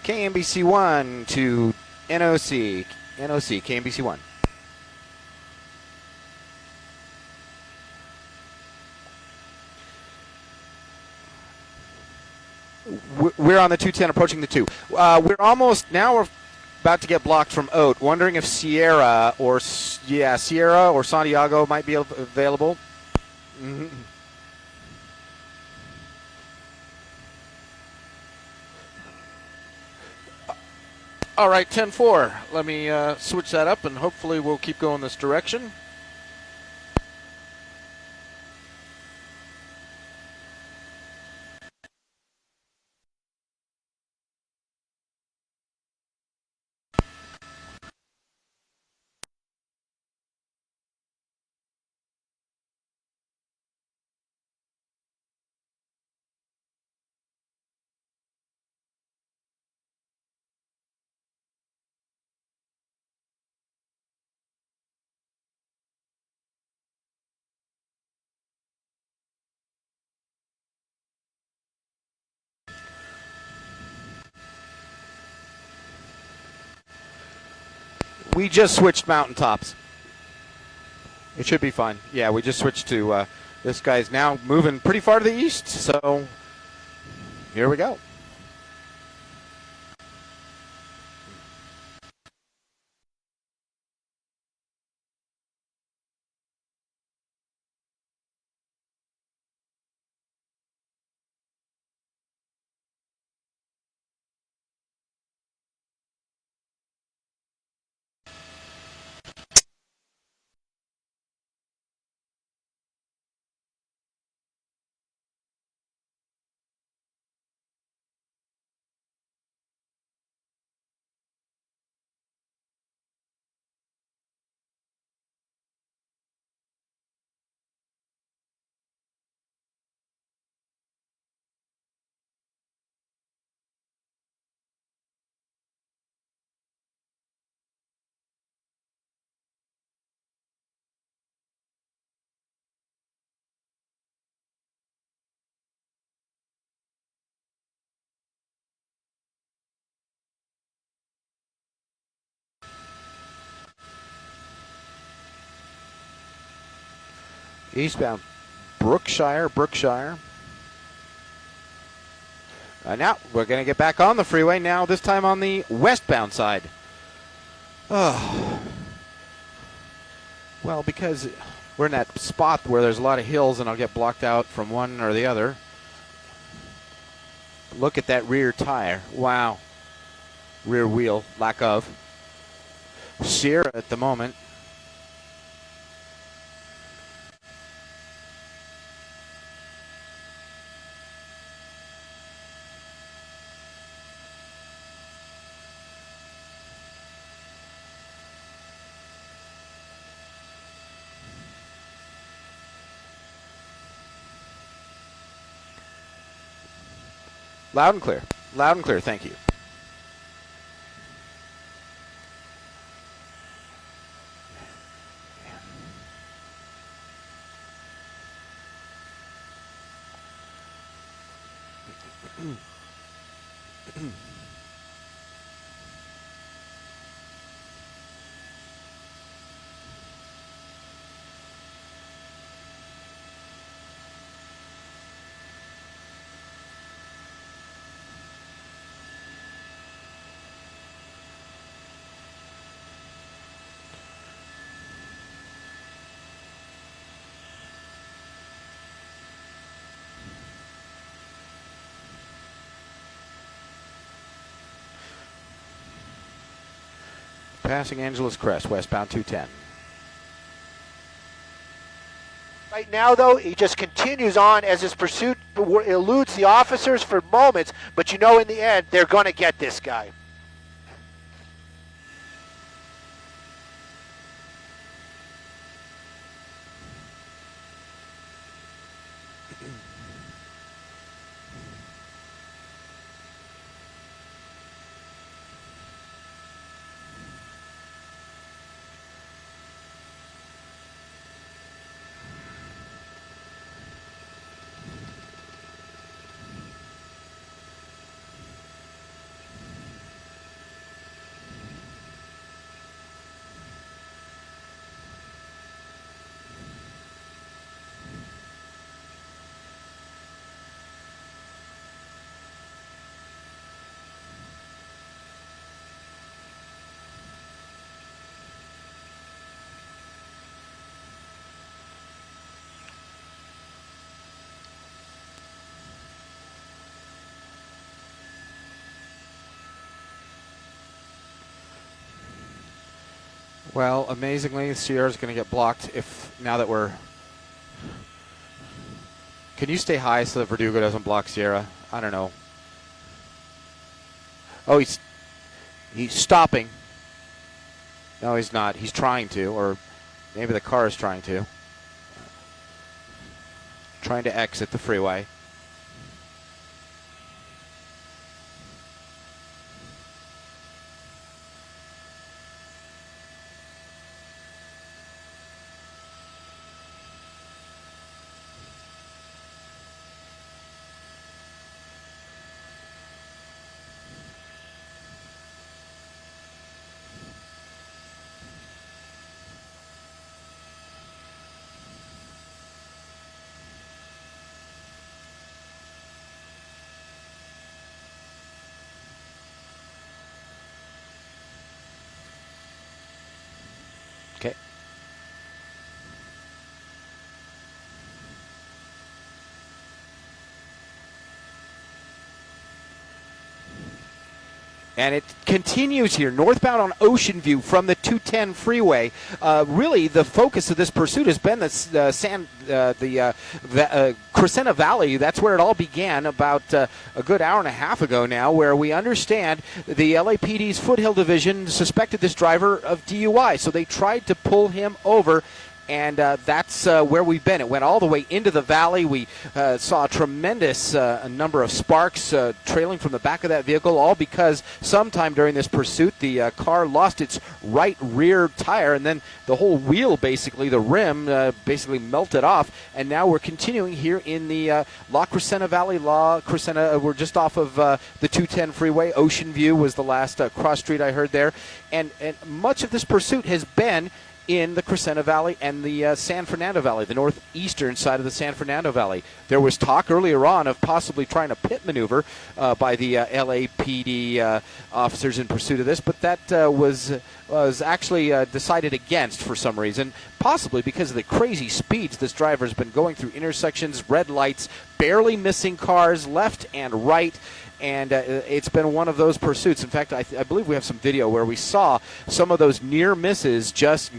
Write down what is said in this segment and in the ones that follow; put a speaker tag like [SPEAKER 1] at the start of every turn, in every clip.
[SPEAKER 1] KMBC1 to NOC. NOC, KMBC1. We're on the 210, approaching the 2. We're almost, now we're about to get blocked from Oat. Wondering if Sierra or Santiago might be available. Mm-hmm.
[SPEAKER 2] All right, 10-4. Let me switch that up, and hopefully we'll keep going this direction.
[SPEAKER 1] We just switched mountaintops. It should be fine. Yeah, we just switched to this guy's now moving pretty far to the east, so here we go. Eastbound Brookshire. Now we're going to get back on the freeway now, this time on the westbound side. Oh. Well, because we're in that spot where there's a lot of hills and I'll get blocked out from one or the other. Look at that rear tire. Wow. Rear wheel, lack of. Sierra at the moment. Loud and clear. Loud and clear, thank you. Passing Angeles Crest, westbound 210.
[SPEAKER 3] Right now, though, he just continues on as his pursuit eludes the officers for moments, but you know in the end, they're going to get this guy.
[SPEAKER 1] Well, amazingly, Sierra's going to get blocked now that we're... Can you stay high so that Verdugo doesn't block Sierra? I don't know. Oh, he's stopping. No, he's not. He's trying to, or maybe the car is trying to. Trying to exit the freeway. Okay. And it continues here, northbound on Ocean View from the 210 freeway. Really, the focus of this pursuit has been the Crescenta Valley. That's where it all began about a good hour and a half ago now, where we understand the LAPD's Foothill Division suspected this driver of DUI. So they tried to pull him over. And that's where we've been. It went all the way into the valley. We saw a tremendous number of sparks trailing from the back of that vehicle, all because sometime during this pursuit, the car lost its right rear tire, and then the whole wheel, basically, the rim, basically melted off. And now we're continuing here in the La Crescenta Valley. We're just off of the 210 freeway. Ocean View was the last cross street I heard there. And much of this pursuit has been in the Crescenta Valley and the San Fernando Valley, the northeastern side of the San Fernando Valley. There was talk earlier on of possibly trying a pit maneuver by the LAPD officers in pursuit of this, but that was actually decided against for some reason, possibly because of the crazy speeds this driver's been going through intersections, red lights, barely missing cars left and right. And it's been one of those pursuits. In fact, I believe we have some video where we saw some of those near misses just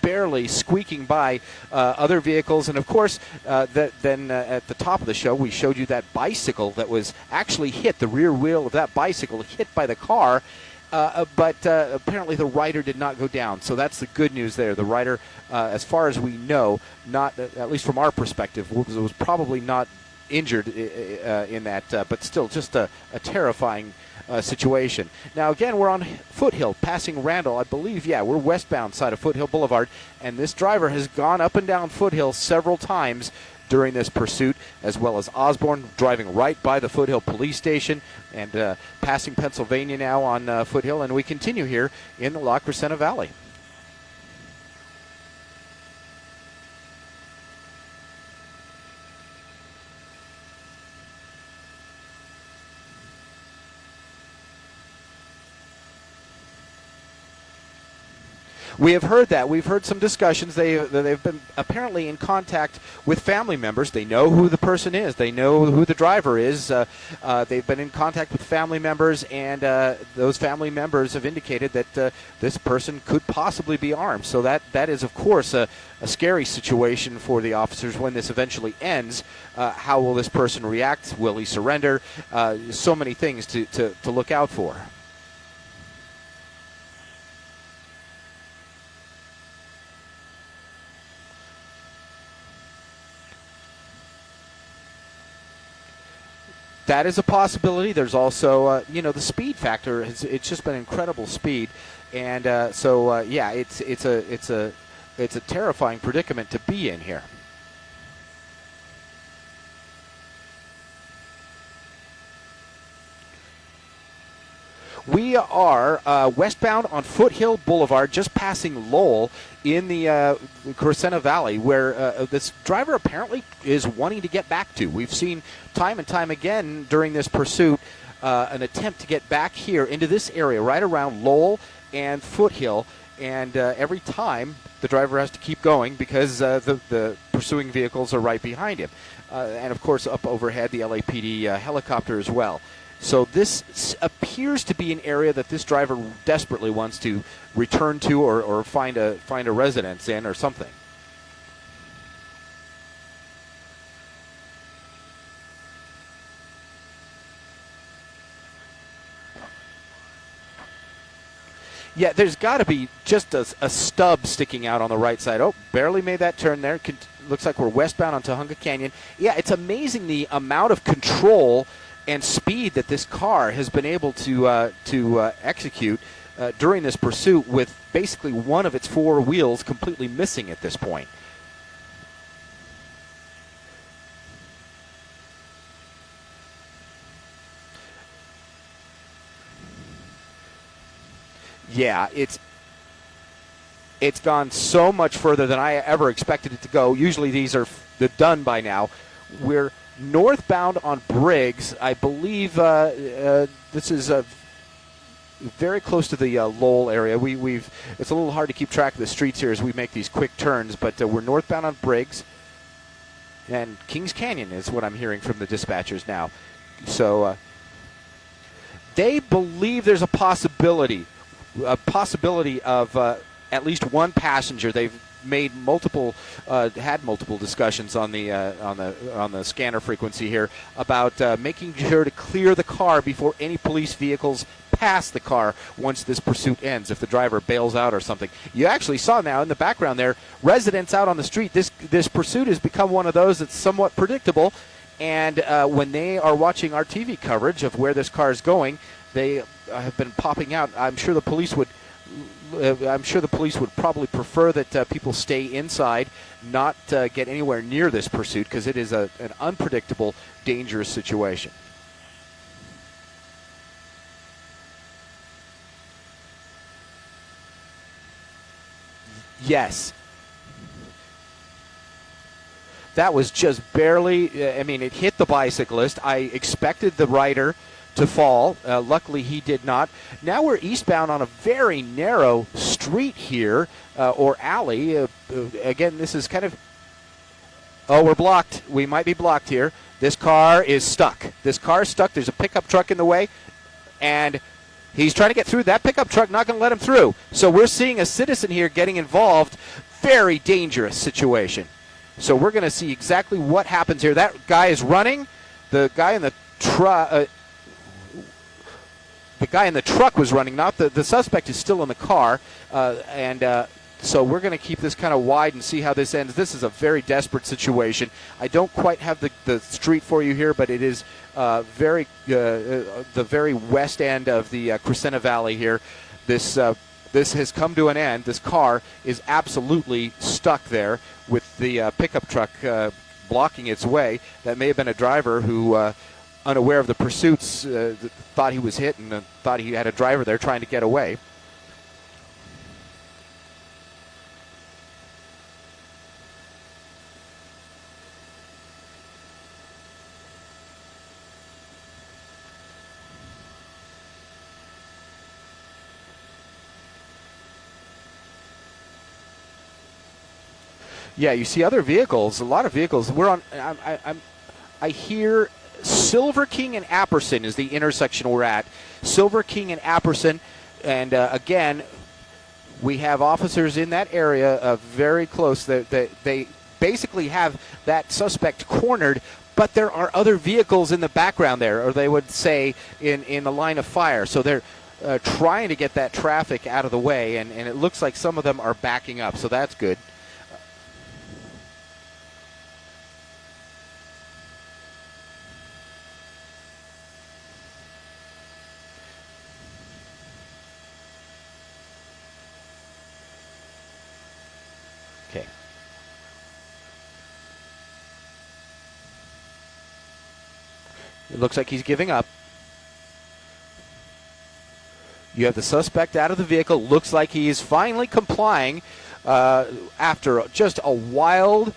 [SPEAKER 1] barely squeaking by other vehicles. And, of course, then at the top of the show, we showed you that bicycle that was actually hit, the rear wheel of that bicycle hit by the car. But apparently the rider did not go down. So that's the good news there. The rider, as far as we know, not at least from our perspective, was probably not injured in that, but still just a terrifying situation. Now, again, we're on Foothill, passing Randall. I believe, yeah, we're westbound side of Foothill Boulevard, and this driver has gone up and down Foothill several times during this pursuit, as well as Osborne, driving right by the Foothill Police Station and passing Pennsylvania now on Foothill, and we continue here in the La Crescenta Valley. We have heard that. We've heard some discussions. They've been apparently in contact with family members. They know who the person is. They know who the driver is. They've been in contact with family members, and those family members have indicated that this person could possibly be armed. So that is, of course, a scary situation for the officers when this eventually ends. How will this person react? Will he surrender? So many things to look out for. That is a possibility. There's also, the speed factor. It's just been incredible speed, and yeah, it's a terrifying predicament to be in here. We are westbound on Foothill Boulevard, just passing Lowell in the Crescenta Valley, where this driver apparently is wanting to get back to. We've seen time and time again during this pursuit an attempt to get back here into this area, right around Lowell and Foothill, and every time the driver has to keep going because the pursuing vehicles are right behind him. And, of course, up overhead, the LAPD helicopter as well. So this appears to be an area that this driver desperately wants to return to or find a residence in or something. Yeah, there's got to be just a stub sticking out on the right side. Oh, barely made that turn there. Looks like we're westbound on Tujunga Canyon. Yeah, it's amazing the amount of control and speed that this car has been able to execute during this pursuit, with basically one of its four wheels completely missing at this point. Yeah, it's gone so much further than I ever expected it to go. Usually these are done by now. We're northbound on Briggs. I believe this is very close to the Lowell area. It's a little hard to keep track of the streets here as we make these quick turns, but we're northbound on Briggs. And Kings Canyon is what I'm hearing from the dispatchers now. So they believe there's a possibility of at least one passenger. They've made had multiple discussions on the scanner frequency here about making sure to clear the car before any police vehicles pass the car once this pursuit ends, if the driver bails out or something. You actually saw now in the background there residents out on the street. This pursuit has become one of those that's somewhat predictable, and when they are watching our TV coverage of where this car is going, they have been popping out. I'm sure the police would probably prefer that people stay inside, not get anywhere near this pursuit, because it is an unpredictable, dangerous situation. Yes. That was just barely, it hit the bicyclist. I expected the rider to fall. Luckily, he did not. Now we're eastbound on a very narrow street here, or alley. Again, this is kind of... Oh, we're blocked. We might be blocked here. This car is stuck. There's a pickup truck in the way, and he's trying to get through. That pickup truck not going to let him through. So we're seeing a citizen here getting involved. Very dangerous situation. So we're going to see exactly what happens here. That guy is running. The guy in the truck... The guy in the truck was running, not the suspect is still in the car, so we're going to keep this kind of wide and see how this ends. This is a very desperate situation. I don't quite have the street for you here, but it is the very west end of the Crescenta Valley here. This has come to an end. This car is absolutely stuck there with the pickup truck blocking its way. That may have been a driver who... unaware of the pursuits, thought he was hit and thought he had a driver there trying to get away. Yeah, you see other vehicles, a lot of vehicles. We're on. I hear. Silver King and Apperson is the intersection we're at. Silver King and Apperson, and again, we have officers in that area very close. They basically have that suspect cornered, but there are other vehicles in the background there, or they would say in the line of fire. So they're trying to get that traffic out of the way, and it looks like some of them are backing up, so that's good. Okay. It looks like he's giving up. You have the suspect out of the vehicle. Looks like he is finally complying after just a wild,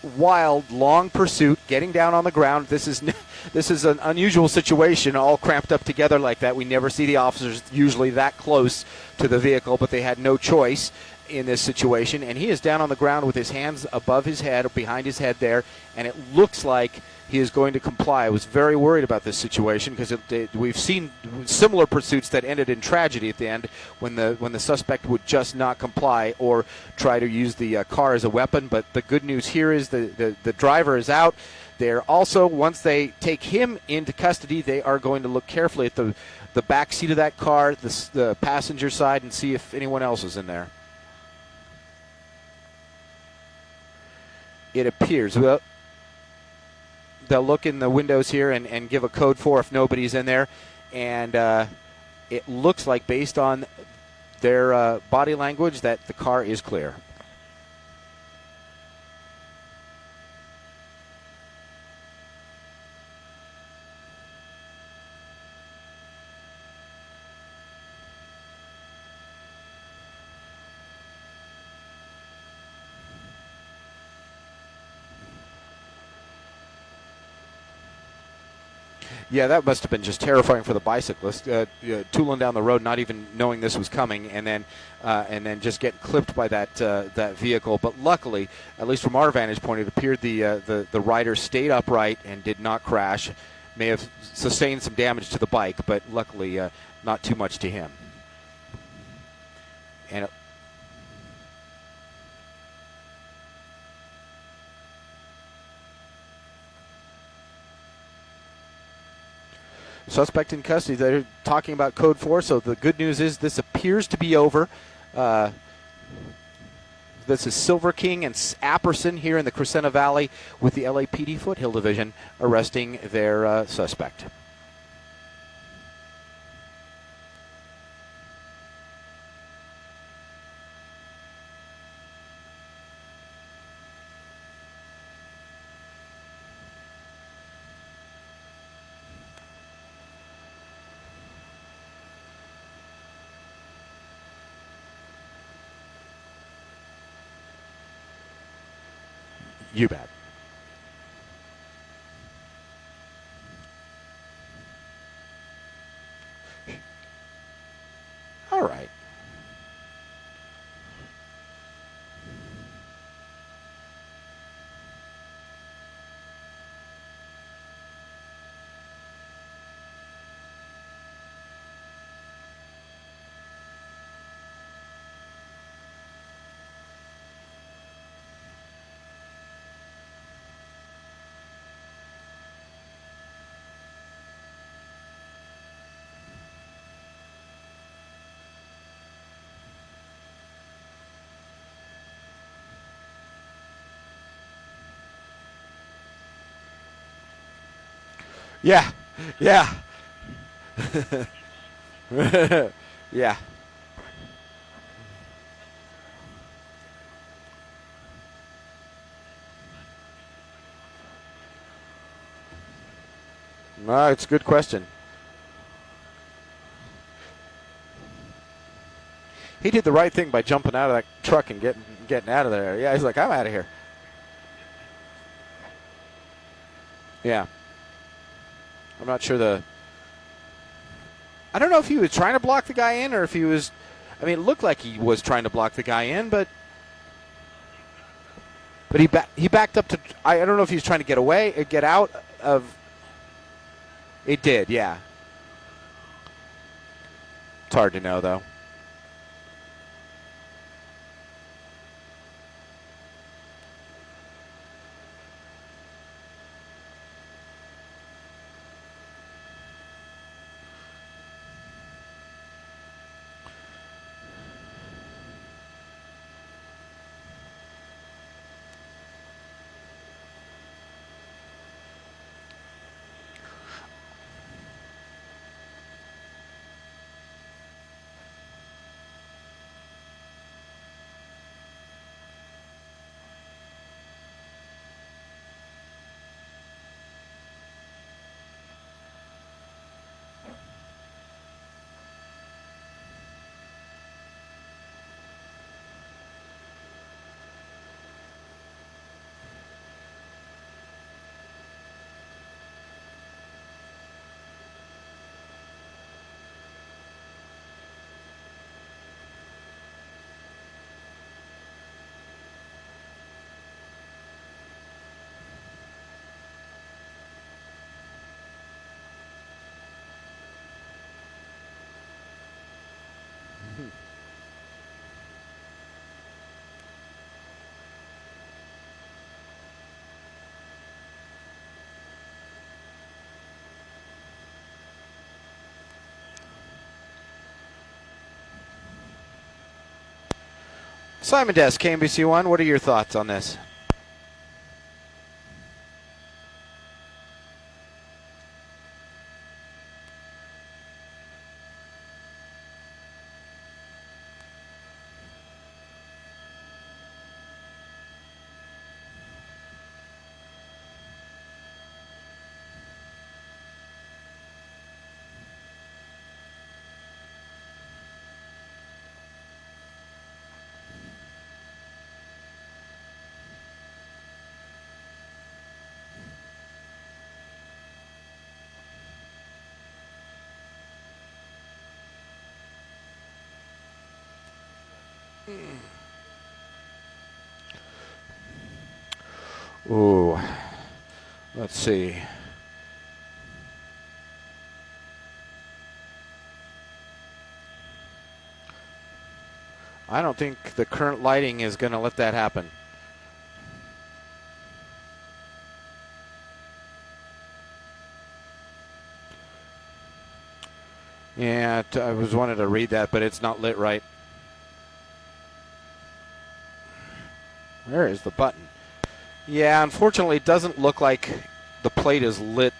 [SPEAKER 1] long pursuit, getting down on the ground. This is an unusual situation, all cramped up together like that. We never see the officers usually that close to the vehicle, but they had no choice. in this situation, and he is down on the ground with his hands above his head or behind his head there, and it looks like he is going to comply. I was very worried about this situation because we've seen similar pursuits that ended in tragedy at the end when the suspect would just not comply or try to use the car as a weapon. But the good news here is the driver is out. They're also, once they take him into custody, they are going to look carefully at the back seat of that car, the passenger side, and see if anyone else is in there. It appears. Well, they'll look in the windows here and give a code 4 if nobody's in there. And it looks like, based on their body language, that the car is clear. Yeah, that must have been just terrifying for the bicyclist, tooling down the road, not even knowing this was coming, and then just getting clipped by that vehicle. But luckily, at least from our vantage point, it appeared the rider stayed upright and did not crash. May have sustained some damage to the bike, but luckily not too much to him. And suspect in custody. They're talking about code 4, so the good news is this appears to be over. This is Silver King and Apperson here in the Crescenta Valley with the LAPD Foothill Division arresting their suspect. You bet. All right. Yeah. Yeah. Yeah. It's a good question. He did the right thing by jumping out of that truck and getting out of there. Yeah, he's like, I'm out of here. Yeah. I'm not sure I don't know if he was trying to block the guy in or if he was. I mean, it looked like he was trying to block the guy in, but he backed up to. I don't know if he was trying to get away, get out of. It did, yeah. It's hard to know, though. Simon Des, KMBC1, what are your thoughts on this? Ooh, let's see. I don't think the current lighting is going to let that happen. Yeah, I was wanted to read that, but it's not lit right. Where is the button? Yeah, unfortunately, it doesn't look like the plate is lit